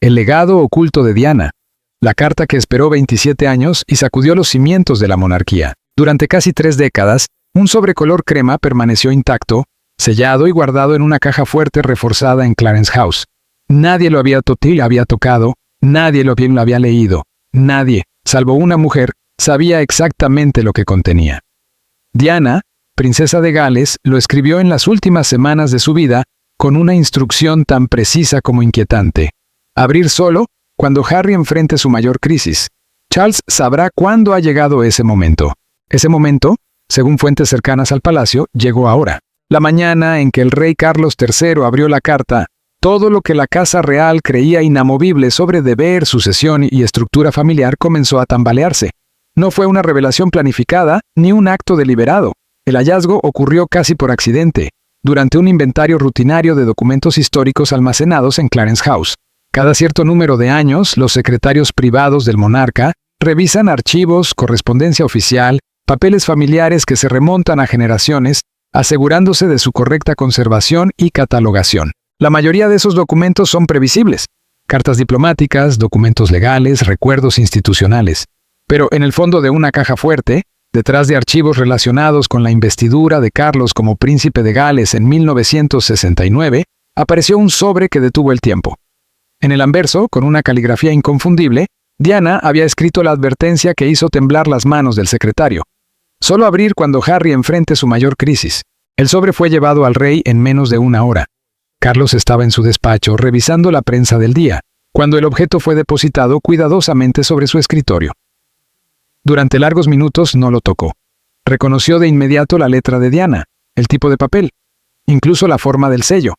El legado oculto de Diana. La carta que esperó 27 años y sacudió los cimientos de la monarquía. Durante casi 3 décadas, un sobre color crema permaneció intacto, sellado y guardado en una caja fuerte reforzada en Clarence House. Nadie lo había tocado, nadie lo había leído. Nadie, salvo una mujer, sabía exactamente lo que contenía. Diana, princesa de Gales, lo escribió en las últimas semanas de su vida con una instrucción tan precisa como inquietante. Abrir solo cuando Harry enfrente su mayor crisis. Charles sabrá cuándo ha llegado ese momento. Ese momento, según fuentes cercanas al palacio, llegó ahora. La mañana en que el rey Carlos III abrió la carta, todo lo que la Casa Real creía inamovible sobre deber, sucesión y estructura familiar comenzó a tambalearse. No fue una revelación planificada ni un acto deliberado. El hallazgo ocurrió casi por accidente, durante un inventario rutinario de documentos históricos almacenados en Clarence House. Cada cierto número de años, los secretarios privados del monarca revisan archivos, correspondencia oficial, papeles familiares que se remontan a generaciones, asegurándose de su correcta conservación y catalogación. La mayoría de esos documentos son previsibles: cartas diplomáticas, documentos legales, recuerdos institucionales. Pero en el fondo de una caja fuerte, detrás de archivos relacionados con la investidura de Carlos como príncipe de Gales en 1969, apareció un sobre que detuvo el tiempo. En el anverso, con una caligrafía inconfundible, Diana había escrito la advertencia que hizo temblar las manos del secretario. Solo abrir cuando Harry enfrente su mayor crisis. El sobre fue llevado al rey en menos de 1 hora. Carlos estaba en su despacho revisando la prensa del día, cuando el objeto fue depositado cuidadosamente sobre su escritorio. Durante largos minutos no lo tocó. Reconoció de inmediato la letra de Diana, el tipo de papel, incluso la forma del sello.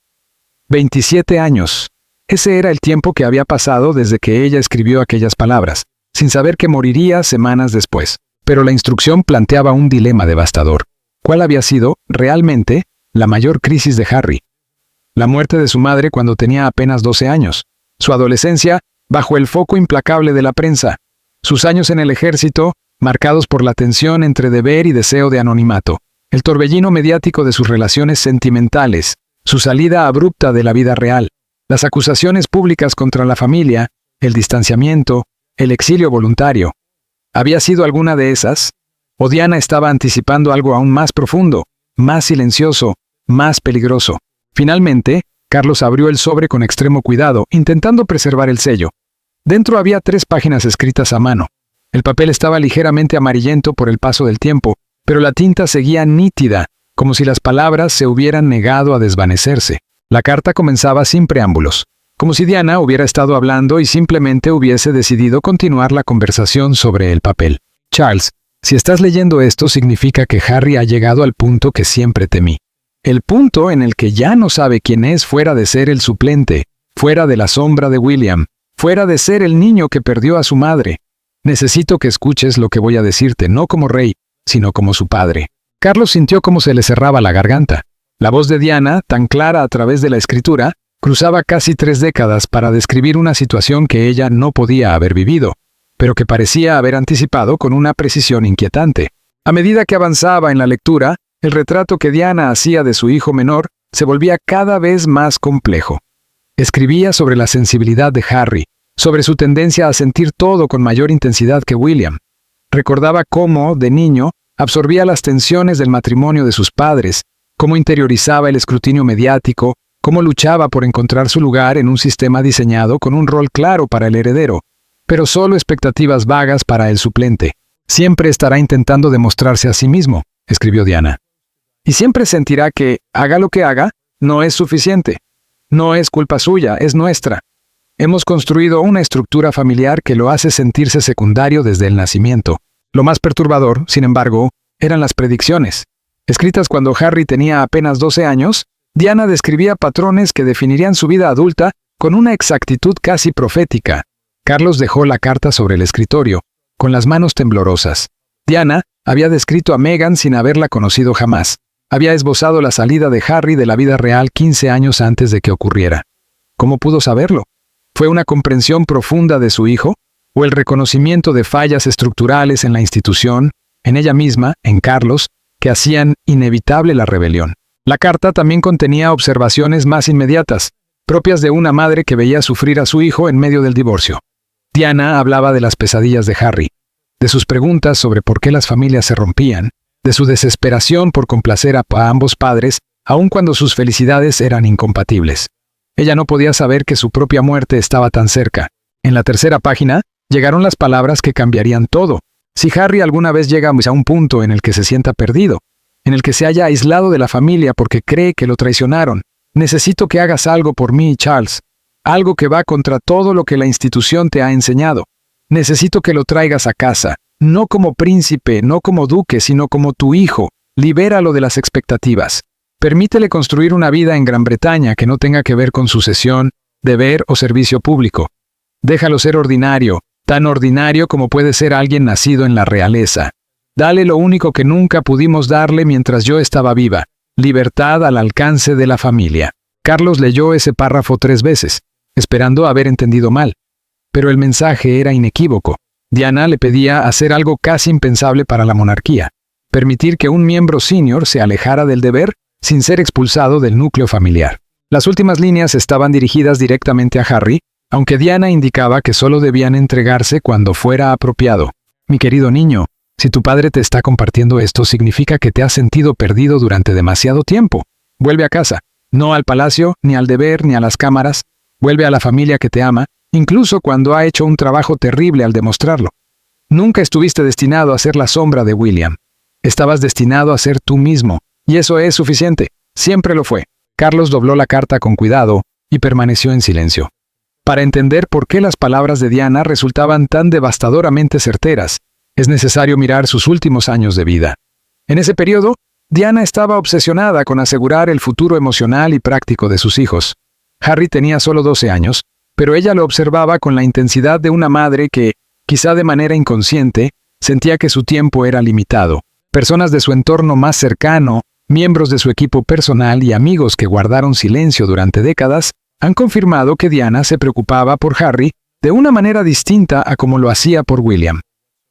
27 años. Ese era el tiempo que había pasado desde que ella escribió aquellas palabras, sin saber que moriría semanas después. Pero la instrucción planteaba un dilema devastador. ¿Cuál había sido, realmente, la mayor crisis de Harry? La muerte de su madre cuando tenía apenas 12 años. Su adolescencia, bajo el foco implacable de la prensa. Sus años en el ejército, marcados por la tensión entre deber y deseo de anonimato. El torbellino mediático de sus relaciones sentimentales. Su salida abrupta de la vida real. Las acusaciones públicas contra la familia, el distanciamiento, el exilio voluntario. ¿Había sido alguna de esas? ¿O Diana estaba anticipando algo aún más profundo, más silencioso, más peligroso? Finalmente, Carlos abrió el sobre con extremo cuidado, intentando preservar el sello. Dentro había 3 páginas escritas a mano. El papel estaba ligeramente amarillento por el paso del tiempo, pero la tinta seguía nítida, como si las palabras se hubieran negado a desvanecerse. La carta comenzaba sin preámbulos, como si Diana hubiera estado hablando y simplemente hubiese decidido continuar la conversación sobre el papel. Charles, si estás leyendo esto significa que Harry ha llegado al punto que siempre temí. El punto en el que ya no sabe quién es fuera de ser el suplente, fuera de la sombra de William, fuera de ser el niño que perdió a su madre. Necesito que escuches lo que voy a decirte, no como rey, sino como su padre. Carlos sintió cómo se le cerraba la garganta. La voz de Diana, tan clara a través de la escritura, cruzaba casi 3 décadas para describir una situación que ella no podía haber vivido, pero que parecía haber anticipado con una precisión inquietante. A medida que avanzaba en la lectura, el retrato que Diana hacía de su hijo menor se volvía cada vez más complejo. Escribía sobre la sensibilidad de Harry, sobre su tendencia a sentir todo con mayor intensidad que William. Recordaba cómo, de niño, absorbía las tensiones del matrimonio de sus padres, cómo interiorizaba el escrutinio mediático, cómo luchaba por encontrar su lugar en un sistema diseñado con un rol claro para el heredero, pero solo expectativas vagas para el suplente. Siempre estará intentando demostrarse a sí mismo, escribió Diana. Y siempre sentirá que, haga lo que haga, no es suficiente. No es culpa suya, es nuestra. Hemos construido una estructura familiar que lo hace sentirse secundario desde el nacimiento. Lo más perturbador, sin embargo, eran las predicciones. Escritas cuando Harry tenía apenas 12 años, Diana describía patrones que definirían su vida adulta con una exactitud casi profética. Carlos dejó la carta sobre el escritorio, con las manos temblorosas. Diana había descrito a Meghan sin haberla conocido jamás. Había esbozado la salida de Harry de la vida real 15 años antes de que ocurriera. ¿Cómo pudo saberlo? ¿Fue una comprensión profunda de su hijo? ¿O el reconocimiento de fallas estructurales en la institución, en ella misma, en Carlos, que hacían inevitable la rebelión? La carta también contenía observaciones más inmediatas, propias de una madre que veía sufrir a su hijo en medio del divorcio. Diana hablaba de las pesadillas de Harry, de sus preguntas sobre por qué las familias se rompían, de su desesperación por complacer a ambos padres, aun cuando sus felicidades eran incompatibles. Ella no podía saber que su propia muerte estaba tan cerca. En la tercera página, llegaron las palabras que cambiarían todo. Si Harry alguna vez llega a un punto en el que se sienta perdido, en el que se haya aislado de la familia porque cree que lo traicionaron, necesito que hagas algo por mí, Charles. Algo que va contra todo lo que la institución te ha enseñado. Necesito que lo traigas a casa, no como príncipe, no como duque, sino como tu hijo. Libéralo de las expectativas. Permítele construir una vida en Gran Bretaña que no tenga que ver con sucesión, deber o servicio público. Déjalo ser ordinario, tan ordinario como puede ser alguien nacido en la realeza. Dale lo único que nunca pudimos darle mientras yo estaba viva, libertad al alcance de la familia. Carlos leyó ese párrafo 3 veces, esperando haber entendido mal. Pero el mensaje era inequívoco. Diana le pedía hacer algo casi impensable para la monarquía, permitir que un miembro senior se alejara del deber sin ser expulsado del núcleo familiar. Las últimas líneas estaban dirigidas directamente a Harry, aunque Diana indicaba que solo debían entregarse cuando fuera apropiado. Mi querido niño, si tu padre te está compartiendo esto, significa que te has sentido perdido durante demasiado tiempo. Vuelve a casa, no al palacio, ni al deber, ni a las cámaras. Vuelve a la familia que te ama, incluso cuando ha hecho un trabajo terrible al demostrarlo. Nunca estuviste destinado a ser la sombra de William. Estabas destinado a ser tú mismo, y eso es suficiente. Siempre lo fue. Carlos dobló la carta con cuidado y permaneció en silencio. Para entender por qué las palabras de Diana resultaban tan devastadoramente certeras, es necesario mirar sus últimos años de vida. En ese periodo, Diana estaba obsesionada con asegurar el futuro emocional y práctico de sus hijos. Harry tenía solo 12 años, pero ella lo observaba con la intensidad de una madre que, quizá de manera inconsciente, sentía que su tiempo era limitado. Personas de su entorno más cercano, miembros de su equipo personal y amigos que guardaron silencio durante décadas, han confirmado que Diana se preocupaba por Harry de una manera distinta a como lo hacía por William.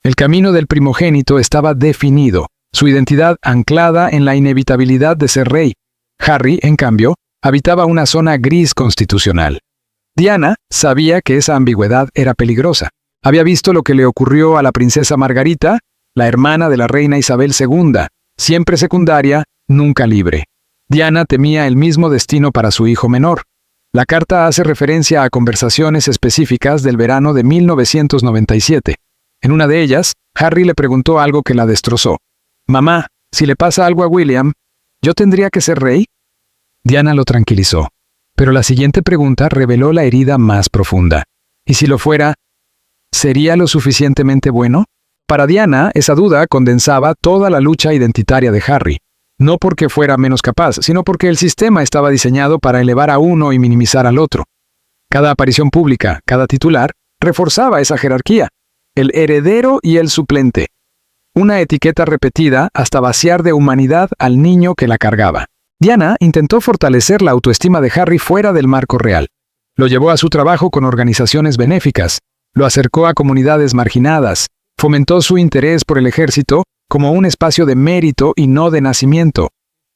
El camino del primogénito estaba definido, su identidad anclada en la inevitabilidad de ser rey. Harry, en cambio, habitaba una zona gris constitucional. Diana sabía que esa ambigüedad era peligrosa. Había visto lo que le ocurrió a la princesa Margarita, la hermana de la reina Isabel II, siempre secundaria, nunca libre. Diana temía el mismo destino para su hijo menor. La carta hace referencia a conversaciones específicas del verano de 1997. En una de ellas, Harry le preguntó algo que la destrozó. «Mamá, si le pasa algo a William, ¿yo tendría que ser rey?» Diana lo tranquilizó. Pero la siguiente pregunta reveló la herida más profunda. ¿Y si lo fuera, sería lo suficientemente bueno? Para Diana, esa duda condensaba toda la lucha identitaria de Harry. No porque fuera menos capaz, sino porque el sistema estaba diseñado para elevar a uno y minimizar al otro. Cada aparición pública, cada titular, reforzaba esa jerarquía. El heredero y el suplente. Una etiqueta repetida hasta vaciar de humanidad al niño que la cargaba. Diana intentó fortalecer la autoestima de Harry fuera del marco real. Lo llevó a su trabajo con organizaciones benéficas, lo acercó a comunidades marginadas, fomentó su interés por el ejército como un espacio de mérito y no de nacimiento.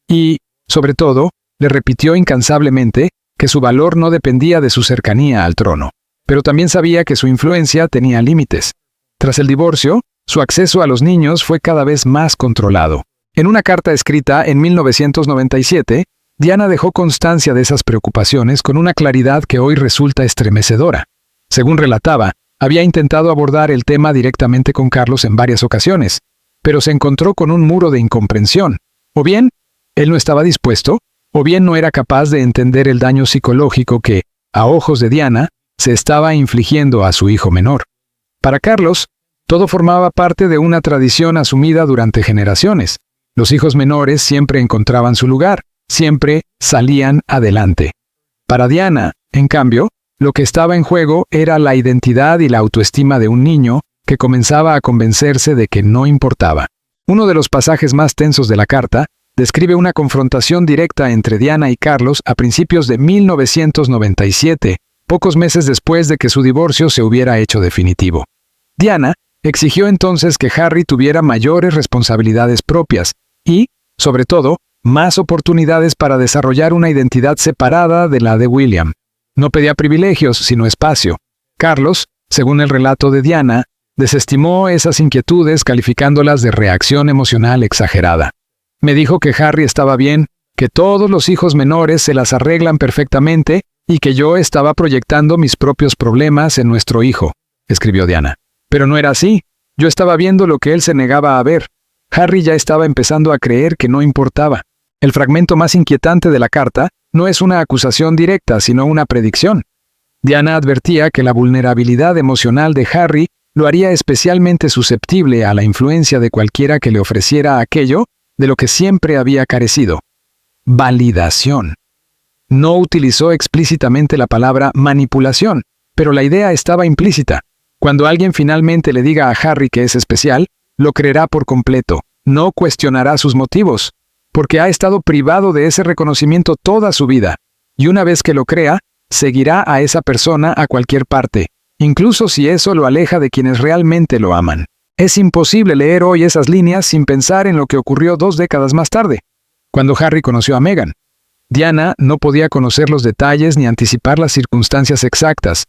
Y, sobre todo, le repitió incansablemente que su valor no dependía de su cercanía al trono. Pero también sabía que su influencia tenía límites. Tras el divorcio, su acceso a los niños fue cada vez más controlado. En una carta escrita en 1997, Diana dejó constancia de esas preocupaciones con una claridad que hoy resulta estremecedora. Según relataba, había intentado abordar el tema directamente con Carlos en varias ocasiones, pero se encontró con un muro de incomprensión. O bien, él no estaba dispuesto, o bien no era capaz de entender el daño psicológico que, a ojos de Diana, se estaba infligiendo a su hijo menor. Para Carlos, todo formaba parte de una tradición asumida durante generaciones. Los hijos menores siempre encontraban su lugar, siempre salían adelante. Para Diana, en cambio, lo que estaba en juego era la identidad y la autoestima de un niño que comenzaba a convencerse de que no importaba. Uno de los pasajes más tensos de la carta describe una confrontación directa entre Diana y Carlos a principios de 1997, pocos meses después de que su divorcio se hubiera hecho definitivo. Diana exigió entonces que Harry tuviera mayores responsabilidades propias y, sobre todo, más oportunidades para desarrollar una identidad separada de la de William. No pedía privilegios, sino espacio. Carlos, según el relato de Diana, desestimó esas inquietudes calificándolas de reacción emocional exagerada. Me dijo que Harry estaba bien, que todos los hijos menores se las arreglan perfectamente y que yo estaba proyectando mis propios problemas en nuestro hijo, escribió Diana. Pero no era así. Yo estaba viendo lo que él se negaba a ver. Harry ya estaba empezando a creer que no importaba. El fragmento más inquietante de la carta no es una acusación directa, sino una predicción. Diana advertía que la vulnerabilidad emocional de Harry lo haría especialmente susceptible a la influencia de cualquiera que le ofreciera aquello de lo que siempre había carecido: validación. No utilizó explícitamente la palabra manipulación, pero la idea estaba implícita. Cuando alguien finalmente le diga a Harry que es especial, lo creerá por completo, no cuestionará sus motivos, porque ha estado privado de ese reconocimiento toda su vida, y una vez que lo crea, seguirá a esa persona a cualquier parte, incluso si eso lo aleja de quienes realmente lo aman. Es imposible leer hoy esas líneas sin pensar en lo que ocurrió 2 décadas más tarde, cuando Harry conoció a Meghan. Diana no podía conocer los detalles ni anticipar las circunstancias exactas,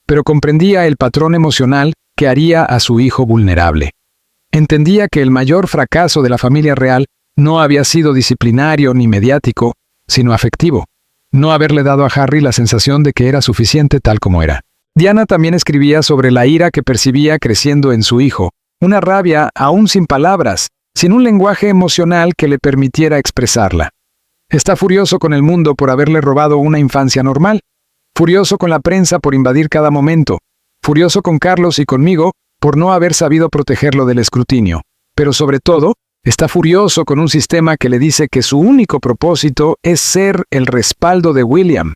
pero comprendía el patrón emocional que haría a su hijo vulnerable. Entendía que el mayor fracaso de la familia real no había sido disciplinario ni mediático, sino afectivo: no haberle dado a Harry la sensación de que era suficiente tal como era. Diana también escribía sobre la ira que percibía creciendo en su hijo, una rabia aún sin palabras, sin un lenguaje emocional que le permitiera expresarla. Está furioso con el mundo por haberle robado una infancia normal, furioso con la prensa por invadir cada momento, furioso con Carlos y conmigo por no haber sabido protegerlo del escrutinio, pero sobre todo, está furioso con un sistema que le dice que su único propósito es ser el respaldo de William.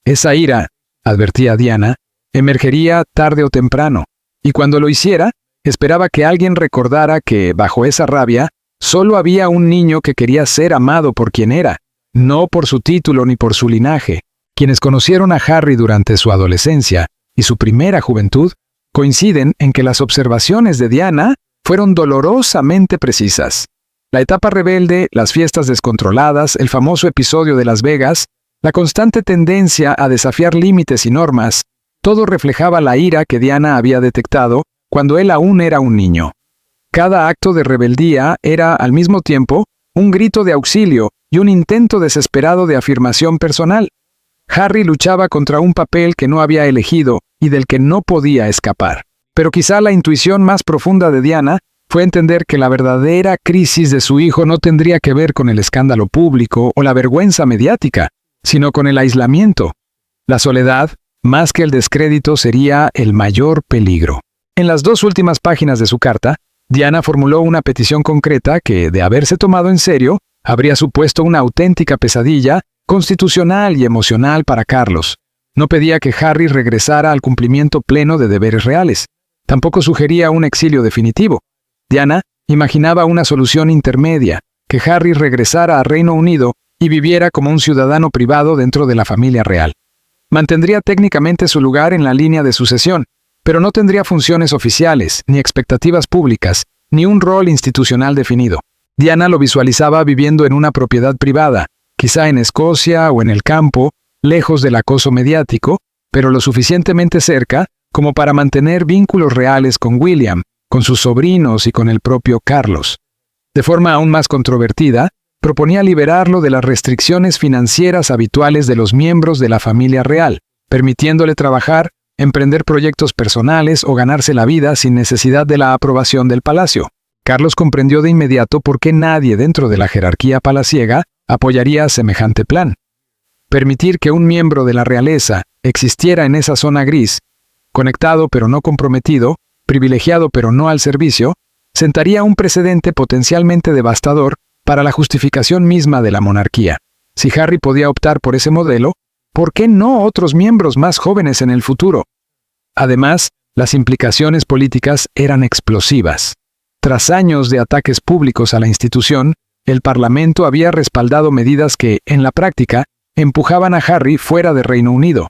Esa ira, advertía Diana, emergería tarde o temprano, y cuando lo hiciera, esperaba que alguien recordara que, bajo esa rabia, solo había un niño que quería ser amado por quien era, no por su título ni por su linaje. Quienes conocieron a Harry durante su adolescencia y su primera juventud coinciden en que las observaciones de Diana fueron dolorosamente precisas. La etapa rebelde, las fiestas descontroladas, el famoso episodio de Las Vegas, la constante tendencia a desafiar límites y normas, todo reflejaba la ira que Diana había detectado cuando él aún era un niño. Cada acto de rebeldía era, al mismo tiempo, un grito de auxilio y un intento desesperado de afirmación personal. Harry luchaba contra un papel que no había elegido y del que no podía escapar. Pero quizá la intuición más profunda de Diana fue entender que la verdadera crisis de su hijo no tendría que ver con el escándalo público o la vergüenza mediática, sino con el aislamiento. La soledad, más que el descrédito, sería el mayor peligro. En las 2 últimas páginas de su carta, Diana formuló una petición concreta que, de haberse tomado en serio, habría supuesto una auténtica pesadilla constitucional y emocional para Carlos. No pedía que Harry regresara al cumplimiento pleno de deberes reales. Tampoco sugería un exilio definitivo. Diana imaginaba una solución intermedia, que Harry regresara a Reino Unido y viviera como un ciudadano privado dentro de la familia real. Mantendría técnicamente su lugar en la línea de sucesión, pero no tendría funciones oficiales, ni expectativas públicas, ni un rol institucional definido. Diana lo visualizaba viviendo en una propiedad privada, quizá en Escocia o en el campo, lejos del acoso mediático, pero lo suficientemente cerca como para mantener vínculos reales con William, con sus sobrinos y con el propio Carlos. De forma aún más controvertida, proponía liberarlo de las restricciones financieras habituales de los miembros de la familia real, permitiéndole trabajar, emprender proyectos personales o ganarse la vida sin necesidad de la aprobación del palacio. Carlos comprendió de inmediato por qué nadie dentro de la jerarquía palaciega apoyaría semejante plan. Permitir que un miembro de la realeza existiera en esa zona gris, conectado pero no comprometido, privilegiado pero no al servicio, sentaría un precedente potencialmente devastador para la justificación misma de la monarquía. Si Harry podía optar por ese modelo, ¿por qué no otros miembros más jóvenes en el futuro? Además, las implicaciones políticas eran explosivas. Tras años de ataques públicos a la institución, el Parlamento había respaldado medidas que, en la práctica, empujaban a Harry fuera de Reino Unido.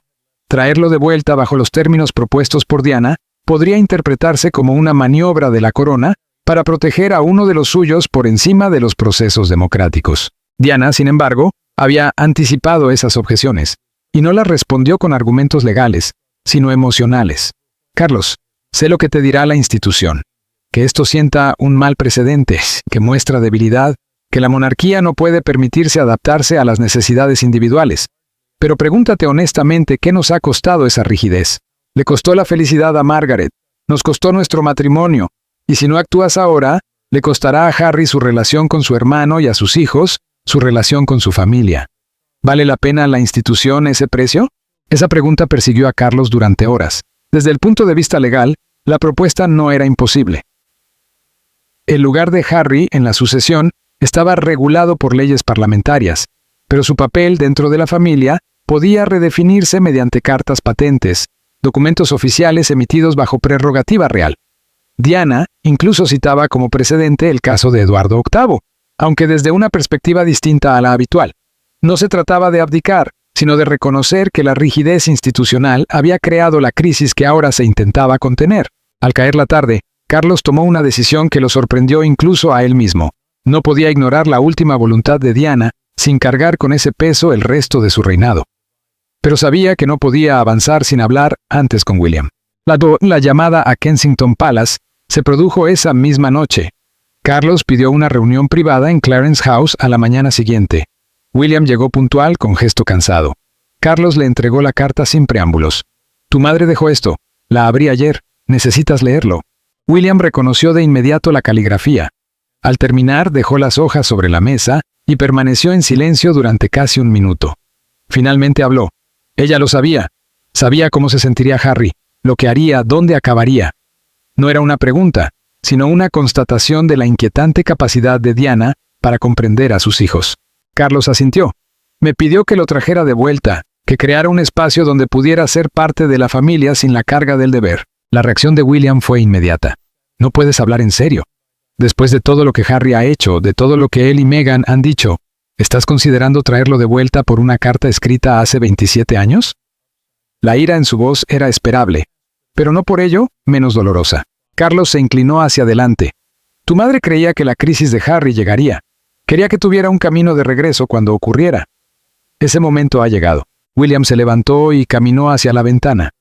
Traerlo de vuelta bajo los términos propuestos por Diana podría interpretarse como una maniobra de la corona para proteger a uno de los suyos por encima de los procesos democráticos. Diana, sin embargo, había anticipado esas objeciones. y no las respondió con argumentos legales, sino emocionales. Carlos, sé lo que te dirá la institución. Que esto sienta un mal precedente, que muestra debilidad, que la monarquía no puede permitirse adaptarse a las necesidades individuales. Pero pregúntate honestamente qué nos ha costado esa rigidez. Le costó la felicidad a Margaret, nos costó nuestro matrimonio, y si no actúas ahora, le costará a Harry su relación con su hermano y a sus hijos, su relación con su familia. ¿Vale la pena la institución ese precio? Esa pregunta persiguió a Carlos durante horas. Desde el punto de vista legal, la propuesta no era imposible. El lugar de Harry en la sucesión estaba regulado por leyes parlamentarias, pero su papel dentro de la familia podía redefinirse mediante cartas patentes, documentos oficiales emitidos bajo prerrogativa real. Diana incluso citaba como precedente el caso de Eduardo VIII, aunque desde una perspectiva distinta a la habitual. No se trataba de abdicar, sino de reconocer que la rigidez institucional había creado la crisis que ahora se intentaba contener. Al caer la tarde, Carlos tomó una decisión que lo sorprendió incluso a él mismo. No podía ignorar la última voluntad de Diana sin cargar con ese peso el resto de su reinado. Pero sabía que no podía avanzar sin hablar antes con William. La llamada a Kensington Palace se produjo esa misma noche. Carlos pidió una reunión privada en Clarence House a la mañana siguiente. William llegó puntual con gesto cansado. Carlos le entregó la carta sin preámbulos. Tu madre dejó esto. La abrí ayer. Necesitas leerlo. William reconoció de inmediato la caligrafía. Al terminar, dejó las hojas sobre la mesa y permaneció en silencio durante casi un minuto. Finalmente habló. Ella lo sabía. Sabía cómo se sentiría Harry, lo que haría, dónde acabaría. No era una pregunta, sino una constatación de la inquietante capacidad de Diana para comprender a sus hijos. Carlos asintió. Me pidió que lo trajera de vuelta, que creara un espacio donde pudiera ser parte de la familia sin la carga del deber. La reacción de William fue inmediata. No puedes hablar en serio. Después de todo lo que Harry ha hecho, de todo lo que él y Meghan han dicho, ¿estás considerando traerlo de vuelta por una carta escrita hace 27 años? La ira en su voz era esperable, pero no por ello menos dolorosa. Carlos se inclinó hacia adelante. Tu madre creía que la crisis de Harry llegaría. Quería que tuviera un camino de regreso cuando ocurriera. Ese momento ha llegado. William se levantó y caminó hacia la ventana.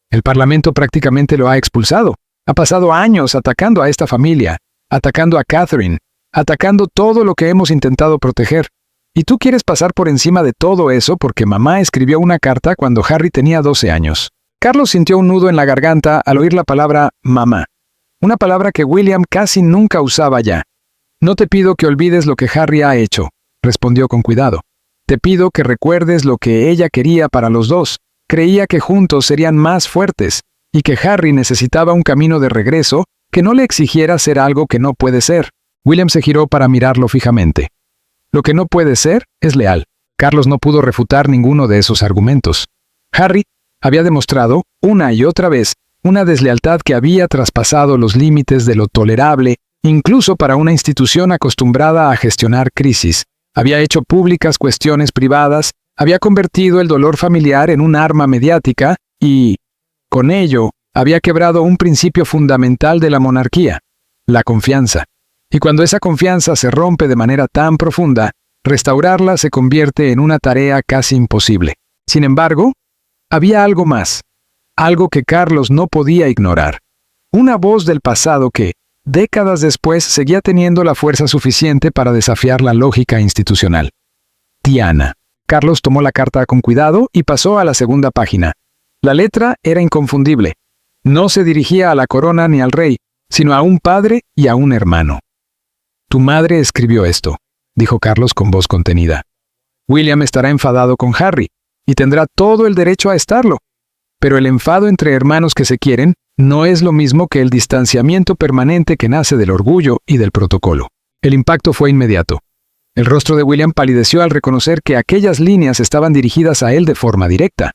El Parlamento prácticamente lo ha expulsado. Ha pasado años atacando a esta familia, atacando a Catherine, atacando todo lo que hemos intentado proteger. Y tú quieres pasar por encima de todo eso porque mamá escribió una carta cuando Harry tenía 12 años. Carlos sintió un nudo en la garganta al oír la palabra mamá. Una palabra que William casi nunca usaba ya. No te pido que olvides lo que Harry ha hecho, respondió con cuidado. Te pido que recuerdes lo que ella quería para los dos. Creía que juntos serían más fuertes, y que Harry necesitaba un camino de regreso que no le exigiera ser algo que no puede ser. William se giró para mirarlo fijamente. Lo que no puede ser es leal. Carlos no pudo refutar ninguno de esos argumentos. Harry había demostrado, una y otra vez, una deslealtad que había traspasado los límites de lo tolerable, incluso para una institución acostumbrada a gestionar crisis. Había hecho públicas cuestiones privadas, había convertido el dolor familiar en un arma mediática y, con ello, había quebrado un principio fundamental de la monarquía, la confianza. Y cuando esa confianza se rompe de manera tan profunda, restaurarla se convierte en una tarea casi imposible. Sin embargo, había algo más, algo que Carlos no podía ignorar. Una voz del pasado que, décadas después, seguía teniendo la fuerza suficiente para desafiar la lógica institucional. Diana. Carlos tomó la carta con cuidado y pasó a la segunda página. La letra era inconfundible. No se dirigía a la corona ni al rey, sino a un padre y a un hermano. Tu madre escribió esto, dijo Carlos con voz contenida. William estará enfadado con Harry, y tendrá todo el derecho a estarlo. Pero el enfado entre hermanos que se quieren no es lo mismo que el distanciamiento permanente que nace del orgullo y del protocolo. El impacto fue inmediato. El rostro de William palideció al reconocer que aquellas líneas estaban dirigidas a él de forma directa.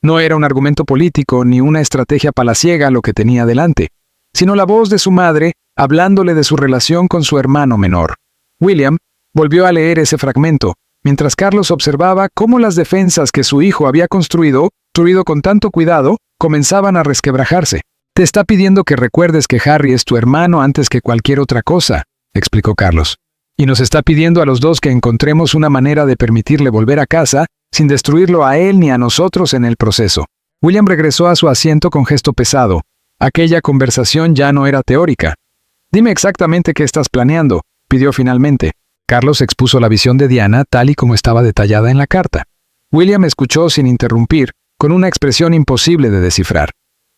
No era un argumento político ni una estrategia palaciega lo que tenía delante, sino la voz de su madre hablándole de su relación con su hermano menor. William volvió a leer ese fragmento, mientras Carlos observaba cómo las defensas que su hijo había construido con tanto cuidado, comenzaban a resquebrajarse. Te está pidiendo que recuerdes que Harry es tu hermano antes que cualquier otra cosa, explicó Carlos. Y nos está pidiendo a los dos que encontremos una manera de permitirle volver a casa sin destruirlo a él ni a nosotros en el proceso. William regresó a su asiento con gesto pesado. Aquella conversación ya no era teórica. «Dime exactamente qué estás planeando», pidió finalmente. Carlos expuso la visión de Diana tal y como estaba detallada en la carta. William escuchó sin interrumpir, con una expresión imposible de descifrar.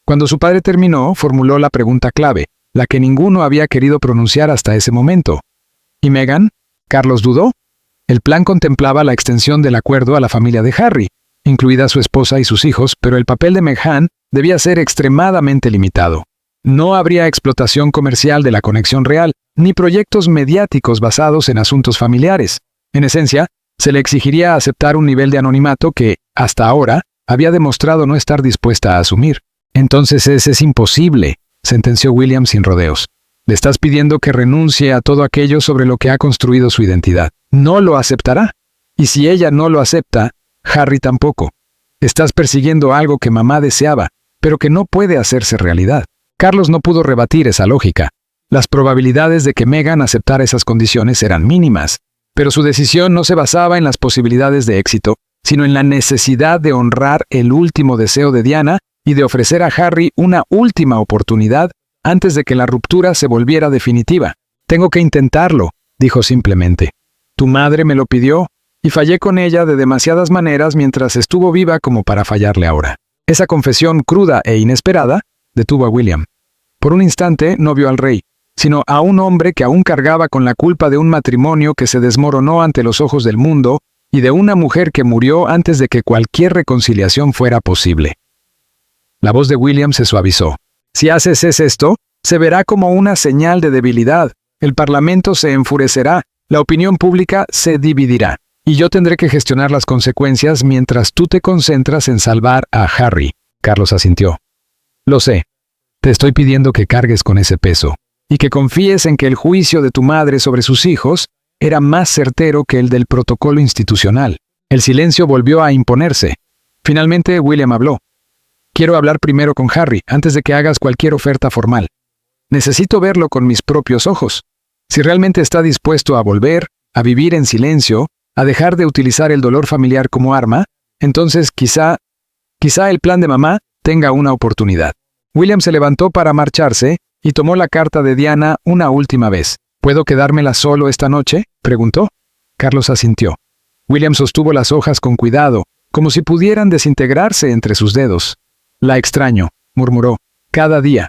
Cuando su padre terminó, formuló la pregunta clave, la que ninguno había querido pronunciar hasta ese momento. ¿Y Meghan? ¿Carlos dudó? El plan contemplaba la extensión del acuerdo a la familia de Harry, incluida su esposa y sus hijos, pero el papel de Meghan debía ser extremadamente limitado. No habría explotación comercial de la conexión real, ni proyectos mediáticos basados en asuntos familiares. En esencia, se le exigiría aceptar un nivel de anonimato que, hasta ahora, había demostrado no estar dispuesta a asumir. «Entonces es imposible», sentenció William sin rodeos. «Le estás pidiendo que renuncie a todo aquello sobre lo que ha construido su identidad. No lo aceptará. Y si ella no lo acepta, Harry tampoco. Estás persiguiendo algo que mamá deseaba, pero que no puede hacerse realidad». Carlos no pudo rebatir esa lógica. Las probabilidades de que Meghan aceptara esas condiciones eran mínimas, pero su decisión no se basaba en las posibilidades de éxito, sino en la necesidad de honrar el último deseo de Diana y de ofrecer a Harry una última oportunidad antes de que la ruptura se volviera definitiva. «Tengo que intentarlo», dijo simplemente. «Tu madre me lo pidió, y fallé con ella de demasiadas maneras mientras estuvo viva como para fallarle ahora». Esa confesión cruda e inesperada detuvo a William. Por un instante no vio al rey, sino a un hombre que aún cargaba con la culpa de un matrimonio que se desmoronó ante los ojos del mundo y de una mujer que murió antes de que cualquier reconciliación fuera posible. La voz de William se suavizó. «Si haces esto, se verá como una señal de debilidad. El Parlamento se enfurecerá, la opinión pública se dividirá, y yo tendré que gestionar las consecuencias mientras tú te concentras en salvar a Harry». Carlos asintió. «Lo sé. Te estoy pidiendo que cargues con ese peso, y que confíes en que el juicio de tu madre sobre sus hijos era más certero que el del protocolo institucional». El silencio volvió a imponerse. Finalmente William habló. «Quiero hablar primero con Harry, antes de que hagas cualquier oferta formal. Necesito verlo con mis propios ojos. Si realmente está dispuesto a volver, a vivir en silencio, a dejar de utilizar el dolor familiar como arma, entonces quizá el plan de mamá tenga una oportunidad». William se levantó para marcharse y tomó la carta de Diana una última vez. «¿Puedo quedármela solo esta noche?», preguntó. Carlos asintió. William sostuvo las hojas con cuidado, como si pudieran desintegrarse entre sus dedos. «La extraño», murmuró, «cada día.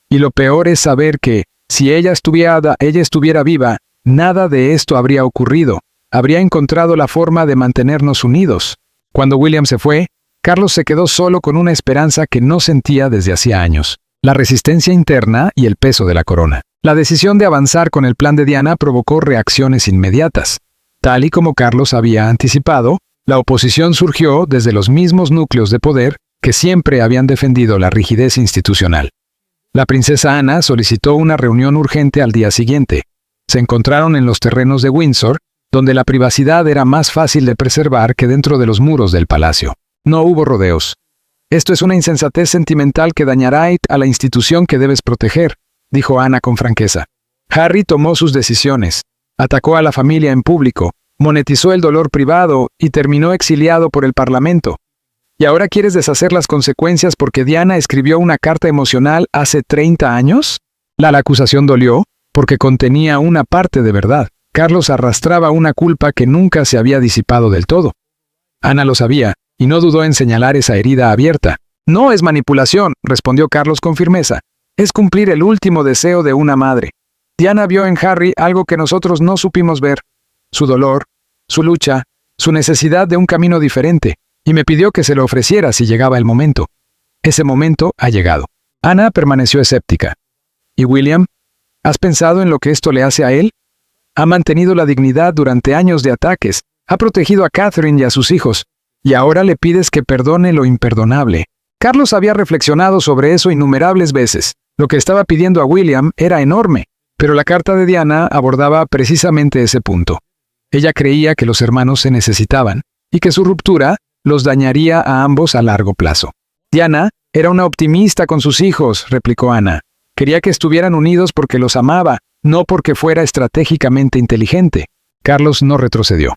Y lo peor es saber que, si ella estuviera viva, nada de esto habría ocurrido. Habría encontrado la forma de mantenernos unidos». Cuando William se fue, Carlos se quedó solo con una esperanza que no sentía desde hacía años: la resistencia interna y el peso de la corona. La decisión de avanzar con el plan de Diana provocó reacciones inmediatas. Tal y como Carlos había anticipado, la oposición surgió desde los mismos núcleos de poder que siempre habían defendido la rigidez institucional. La princesa Ana solicitó una reunión urgente al día siguiente. Se encontraron en los terrenos de Windsor, donde la privacidad era más fácil de preservar que dentro de los muros del palacio. No hubo rodeos. «Esto es una insensatez sentimental que dañará a la institución que debes proteger», dijo Ana con franqueza. «Harry tomó sus decisiones, atacó a la familia en público, monetizó el dolor privado y terminó exiliado por el Parlamento. ¿Y ahora quieres deshacer las consecuencias porque Diana escribió una carta emocional hace 30 años? La acusación dolió porque contenía una parte de verdad. Carlos arrastraba una culpa que nunca se había disipado del todo. Ana lo sabía, y no dudó en señalar esa herida abierta. «No es manipulación», respondió Carlos con firmeza. «Es cumplir el último deseo de una madre. Diana vio en Harry algo que nosotros no supimos ver. Su dolor, su lucha, su necesidad de un camino diferente, y me pidió que se lo ofreciera si llegaba el momento. Ese momento ha llegado». Ana permaneció escéptica. «¿Y William? ¿Has pensado en lo que esto le hace a él? Ha mantenido la dignidad durante años de ataques, ha protegido a Catherine y a sus hijos, y ahora le pides que perdone lo imperdonable». Carlos había reflexionado sobre eso innumerables veces. Lo que estaba pidiendo a William era enorme, pero la carta de Diana abordaba precisamente ese punto. Ella creía que los hermanos se necesitaban, y que su ruptura los dañaría a ambos a largo plazo. «Diana era una optimista con sus hijos», replicó Ana. «Quería que estuvieran unidos porque los amaba, no porque fuera estratégicamente inteligente». Carlos no retrocedió.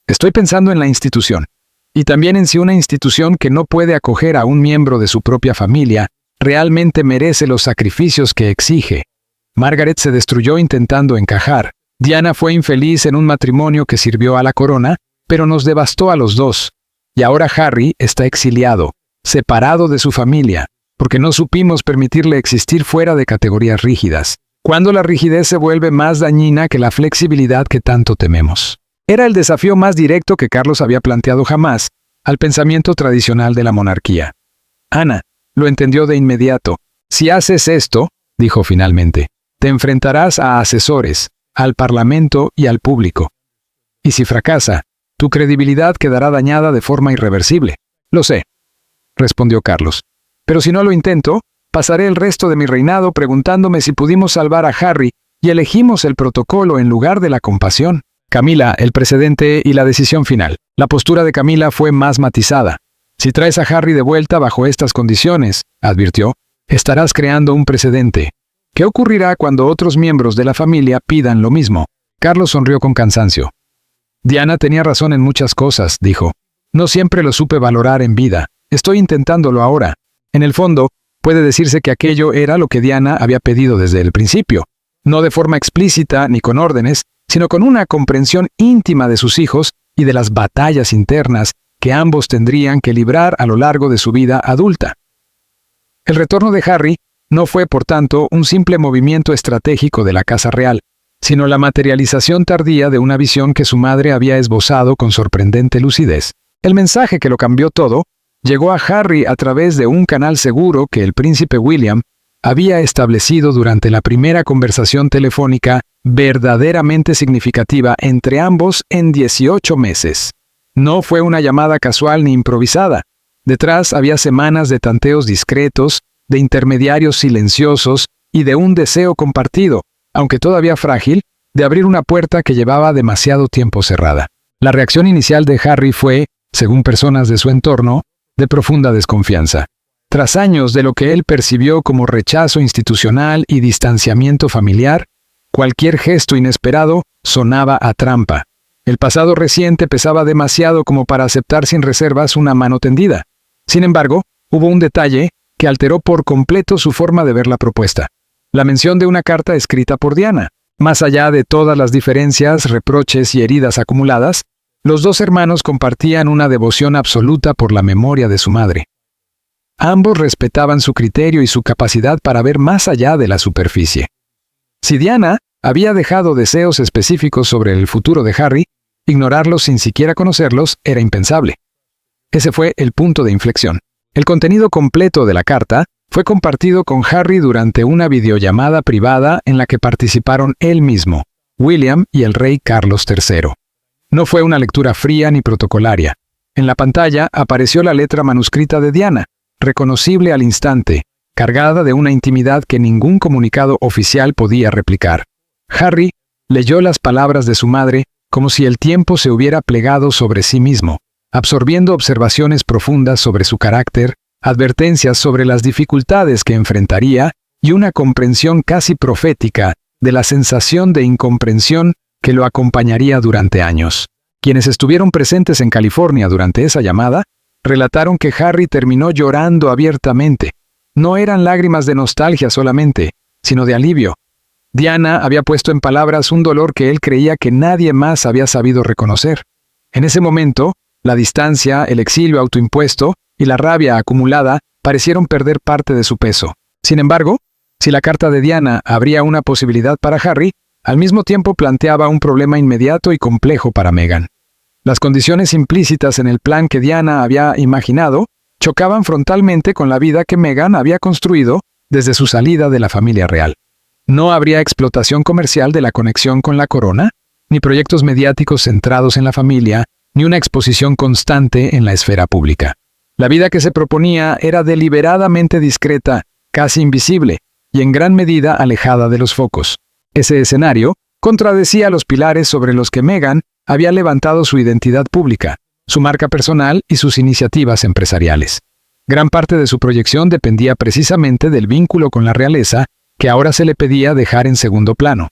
«Estoy pensando en la institución. y también en si una institución que no puede acoger a un miembro de su propia familia realmente merece los sacrificios que exige. Margaret se destruyó intentando encajar. Diana fue infeliz en un matrimonio que sirvió a la corona, pero nos devastó a los dos. Y ahora Harry está exiliado, separado de su familia, porque no supimos permitirle existir fuera de categorías rígidas, cuando la rigidez se vuelve más dañina que la flexibilidad que tanto tememos. Era el desafío más directo que Carlos había planteado jamás al pensamiento tradicional de la monarquía. Ana lo entendió de inmediato. Si haces esto, dijo finalmente, te enfrentarás a asesores, al Parlamento y al público. Y si fracasa, tu credibilidad quedará dañada de forma irreversible. Lo sé, respondió Carlos. Pero si no lo intento, pasaré el resto de mi reinado preguntándome si pudimos salvar a Harry y elegimos el protocolo en lugar de la compasión. Camila, el precedente y la decisión final. La postura de Camila fue más matizada. Si traes a Harry de vuelta bajo estas condiciones, advirtió, estarás creando un precedente. ¿Qué ocurrirá cuando otros miembros de la familia pidan lo mismo? Carlos sonrió con cansancio. Diana tenía razón en muchas cosas, dijo. No siempre lo supe valorar en vida. Estoy intentándolo ahora. En el fondo, puede decirse que aquello era lo que Diana había pedido desde el principio. No de forma explícita ni con órdenes, sino con una comprensión íntima de sus hijos y de las batallas internas que ambos tendrían que librar a lo largo de su vida adulta. El retorno de Harry no fue, por tanto, un simple movimiento estratégico de la Casa Real, sino la materialización tardía de una visión que su madre había esbozado con sorprendente lucidez. El mensaje que lo cambió todo llegó a Harry a través de un canal seguro que el príncipe William había establecido durante la primera conversación telefónica verdaderamente significativa entre ambos en 18 meses. No fue una llamada casual ni improvisada. Detrás había semanas de tanteos discretos, de intermediarios silenciosos y de un deseo compartido, aunque todavía frágil, de abrir una puerta que llevaba demasiado tiempo cerrada. La reacción inicial de Harry fue, según personas de su entorno, de profunda desconfianza. Tras años de lo que él percibió como rechazo institucional y distanciamiento familiar, cualquier gesto inesperado sonaba a trampa. El pasado reciente pesaba demasiado como para aceptar sin reservas una mano tendida. Sin embargo, hubo un detalle que alteró por completo su forma de ver la propuesta. La mención de una carta escrita por Diana. Más allá de todas las diferencias, reproches y heridas acumuladas, los dos hermanos compartían una devoción absoluta por la memoria de su madre. Ambos respetaban su criterio y su capacidad para ver más allá de la superficie. Si Diana había dejado deseos específicos sobre el futuro de Harry, ignorarlos sin siquiera conocerlos era impensable. Ese fue el punto de inflexión. El contenido completo de la carta fue compartido con Harry durante una videollamada privada en la que participaron él mismo, William y el rey Carlos III. No fue una lectura fría ni protocolaria. En la pantalla apareció la letra manuscrita de Diana, reconocible al instante, cargada de una intimidad que ningún comunicado oficial podía replicar. Harry leyó las palabras de su madre como si el tiempo se hubiera plegado sobre sí mismo, absorbiendo observaciones profundas sobre su carácter, advertencias sobre las dificultades que enfrentaría y una comprensión casi profética de la sensación de incomprensión que lo acompañaría durante años. Quienes estuvieron presentes en California durante esa llamada relataron que Harry terminó llorando abiertamente. No eran lágrimas de nostalgia solamente, sino de alivio. Diana había puesto en palabras un dolor que él creía que nadie más había sabido reconocer. En ese momento, la distancia, el exilio autoimpuesto y la rabia acumulada parecieron perder parte de su peso. Sin embargo, si la carta de Diana abría una posibilidad para Harry, al mismo tiempo planteaba un problema inmediato y complejo para Meghan. Las condiciones implícitas en el plan que Diana había imaginado chocaban frontalmente con la vida que Meghan había construido desde su salida de la familia real. No habría explotación comercial de la conexión con la corona, ni proyectos mediáticos centrados en la familia, ni una exposición constante en la esfera pública. La vida que se proponía era deliberadamente discreta, casi invisible, y en gran medida alejada de los focos. Ese escenario contradecía los pilares sobre los que Meghan había levantado su identidad pública, su marca personal y sus iniciativas empresariales. Gran parte de su proyección dependía precisamente del vínculo con la realeza que ahora se le pedía dejar en segundo plano.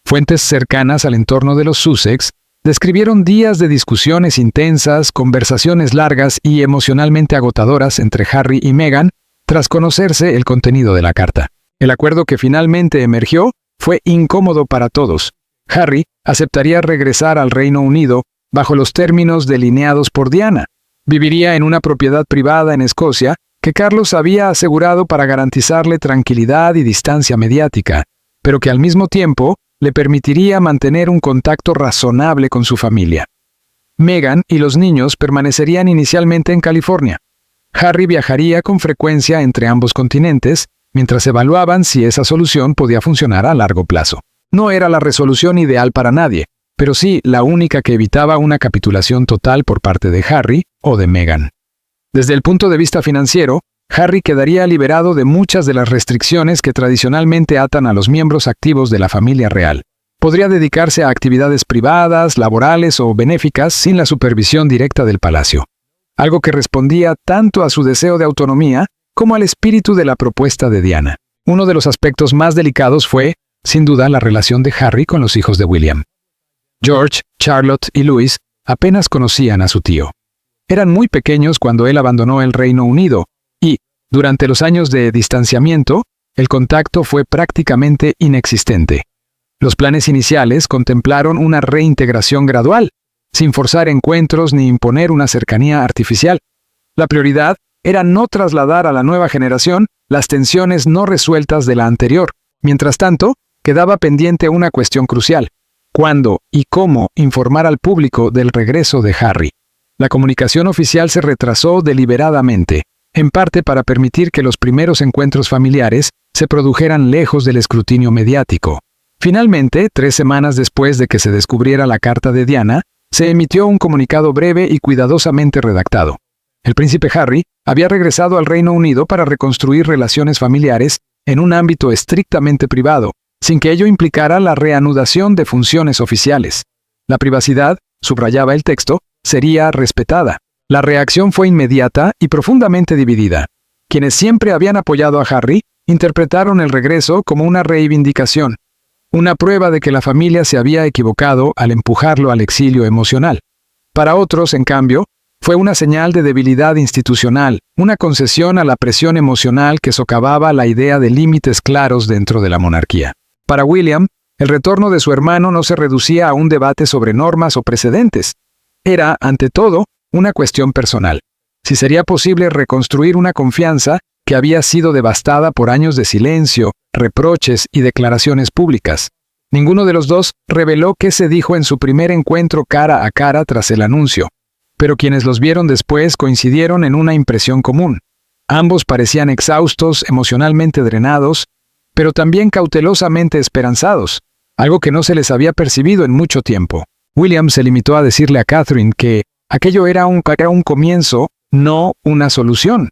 Fuentes cercanas al entorno de los Sussex describieron días de discusiones intensas, conversaciones largas y emocionalmente agotadoras entre Harry y Meghan tras conocerse el contenido de la carta. El acuerdo que finalmente emergió fue incómodo para todos. Harry aceptaría regresar al Reino Unido bajo los términos delineados por Diana. Viviría en una propiedad privada en Escocia que Carlos había asegurado para garantizarle tranquilidad y distancia mediática, pero que al mismo tiempo le permitiría mantener un contacto razonable con su familia. Meghan y los niños permanecerían inicialmente en California. Harry viajaría con frecuencia entre ambos continentes, mientras evaluaban si esa solución podía funcionar a largo plazo. No era la resolución ideal para nadie, pero sí la única que evitaba una capitulación total por parte de Harry o de Meghan. Desde el punto de vista financiero, Harry quedaría liberado de muchas de las restricciones que tradicionalmente atan a los miembros activos de la familia real. Podría dedicarse a actividades privadas, laborales o benéficas sin la supervisión directa del palacio, algo que respondía tanto a su deseo de autonomía como al espíritu de la propuesta de Diana. Uno de los aspectos más delicados fue, sin duda, la relación de Harry con los hijos de William. George, Charlotte y Louis apenas conocían a su tío. Eran muy pequeños cuando él abandonó el Reino Unido, y, durante los años de distanciamiento, el contacto fue prácticamente inexistente. Los planes iniciales contemplaron una reintegración gradual, sin forzar encuentros ni imponer una cercanía artificial. La prioridad era no trasladar a la nueva generación las tensiones no resueltas de la anterior. Mientras tanto, quedaba pendiente una cuestión crucial: ¿cuándo y cómo informar al público del regreso de Harry? La comunicación oficial se retrasó deliberadamente, en parte para permitir que los primeros encuentros familiares se produjeran lejos del escrutinio mediático. Finalmente, 3 semanas después de que se descubriera la carta de Diana, se emitió un comunicado breve y cuidadosamente redactado. El príncipe Harry había regresado al Reino Unido para reconstruir relaciones familiares en un ámbito estrictamente privado, sin que ello implicara la reanudación de funciones oficiales. La privacidad, subrayaba el texto, sería respetada. La reacción fue inmediata y profundamente dividida. Quienes siempre habían apoyado a Harry interpretaron el regreso como una reivindicación, una prueba de que la familia se había equivocado al empujarlo al exilio emocional. Para otros, en cambio, fue una señal de debilidad institucional, una concesión a la presión emocional que socavaba la idea de límites claros dentro de la monarquía. Para William, el retorno de su hermano no se reducía a un debate sobre normas o precedentes. Era, ante todo, una cuestión personal. Si sería posible reconstruir una confianza que había sido devastada por años de silencio, reproches y declaraciones públicas. Ninguno de los dos reveló qué se dijo en su primer encuentro cara a cara tras el anuncio, pero quienes los vieron después coincidieron en una impresión común. Ambos parecían exhaustos, emocionalmente drenados, pero también cautelosamente esperanzados, algo que no se les había percibido en mucho tiempo. William se limitó a decirle a Catherine que aquello era un comienzo, no una solución,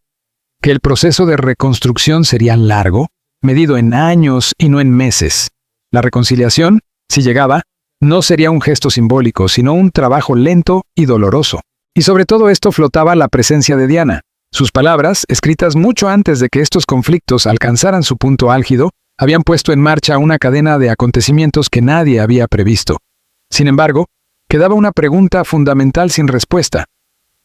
que el proceso de reconstrucción sería largo, medido en años y no en meses. La reconciliación, si llegaba, no sería un gesto simbólico, sino un trabajo lento y doloroso. Y sobre todo esto flotaba la presencia de Diana. Sus palabras, escritas mucho antes de que estos conflictos alcanzaran su punto álgido, habían puesto en marcha una cadena de acontecimientos que nadie había previsto. Sin embargo, quedaba una pregunta fundamental sin respuesta.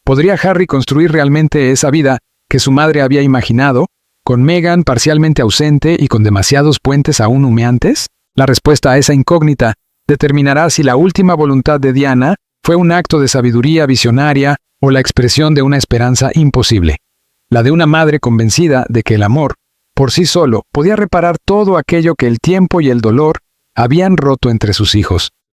¿Podría Harry construir realmente esa vida que su madre había imaginado, con Meghan parcialmente ausente y con demasiados puentes aún humeantes? La respuesta a esa incógnita determinará si la última voluntad de Diana fue un acto de sabiduría visionaria o la expresión de una esperanza imposible, la de una madre convencida de que el amor, por sí solo, podía reparar todo aquello que el tiempo y el dolor habían roto entre sus hijos.